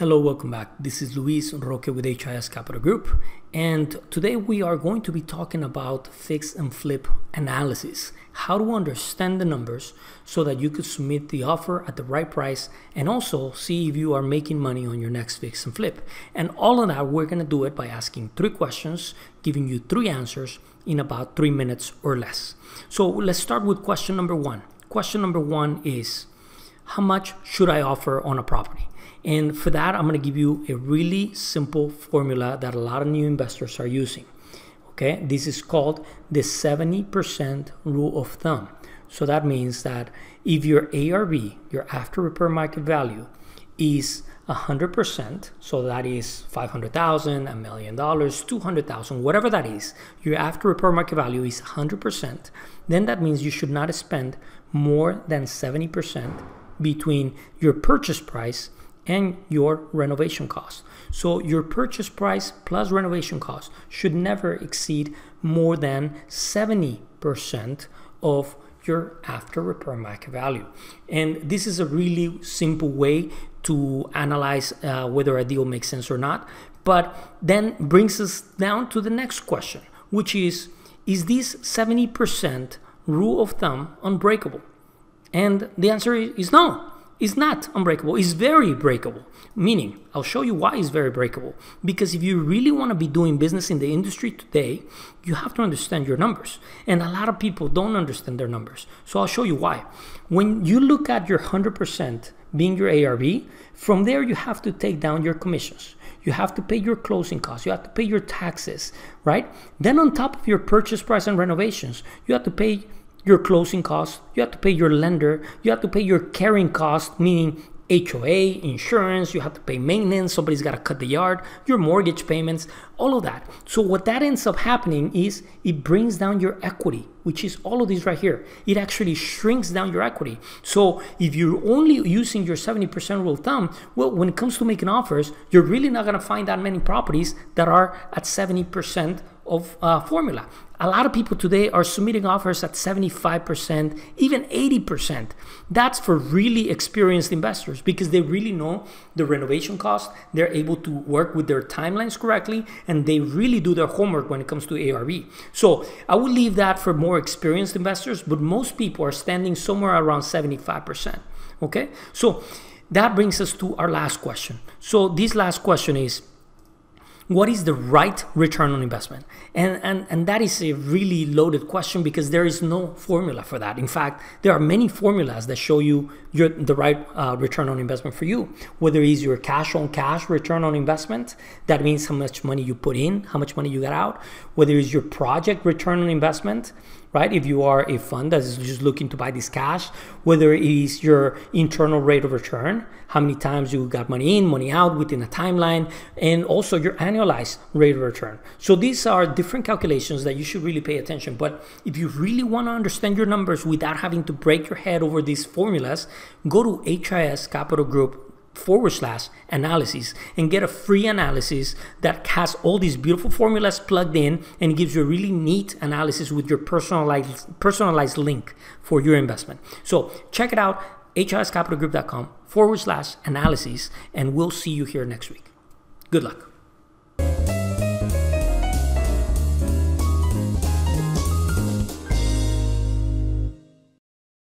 Hello, welcome back. This is Luis Roque with HIS Capital Group, and today we are going to be talking about fix and flip analysis, how to understand the numbers so that you could submit the offer at the right price and also see if you are making money on your next fix and flip. And all of that, we're going to do it by asking 3 questions, giving you 3 answers in about 3 minutes or less. So let's start with question number 1. Question number 1 is, how much should I offer on a property? And for that, I'm going to give you a really simple formula that a lot of new investors are using. Okay, this is called the 70% rule of thumb. So that means that if your ARV, your after repair market value, is 100%, so that is $500,000, $1 million, $200,000, whatever that is, your after repair market value is 100%, then that means you should not spend more than 70% between your purchase price and your renovation cost. So your purchase price plus renovation cost should never exceed more than 70% of your after repair market value. And this is a really simple way to analyze whether a deal makes sense or not. But then brings us down to the next question, which is this 70% rule of thumb unbreakable? And the answer is no. It's not unbreakable. It's very breakable. Meaning, I'll show you why it's very breakable. Because if you really want to be doing business in the industry today, you have to understand your numbers. And a lot of people don't understand their numbers. So I'll show you why. When you look at your 100% being your ARV, from there you have to take down your commissions. You have to pay your closing costs. You have to pay your taxes, right? Then on top of your purchase price and renovations, you have to pay your closing costs, you have to pay your lender, you have to pay your carrying cost, meaning HOA, insurance, you have to pay maintenance, somebody's got to cut the yard, your mortgage payments, all of that. So what that ends up happening is it brings down your equity, which is all of these right here. It actually shrinks down your equity. So if you're only using your 70% rule of thumb, well, when it comes to making offers, you're really not going to find that many properties that are at 70% of formula. A lot of people today are submitting offers at 75%, even 80%. That's for really experienced investors because they really know the renovation cost. They're able to work with their timelines correctly, and they really do their homework when it comes to ARV. So I would leave that for more experienced investors, but most people are standing somewhere around 75%. Okay, so that brings us to our last question. So this last question is, what is the right return on investment? And that is a really loaded question because there is no formula for that. In fact, there are many formulas that show you the right return on investment for you. Whether it's your cash on cash return on investment, that means how much money you put in, how much money you get out. Whether it's your project return on investment, right? If you are a fund that is just looking to buy this cash, whether it is your internal rate of return, how many times you got money in, money out within a timeline, and also your annualized rate of return. So these are different calculations that you should really pay attention. But if you really want to understand your numbers without having to break your head over these formulas, go to HIS Capital Group /analysis and get a free analysis that has all these beautiful formulas plugged in and gives you a really neat analysis with your personalized link for your investment. So check it out, hiscapitalgroup.com /analysis, and we'll see you here next week. Good luck.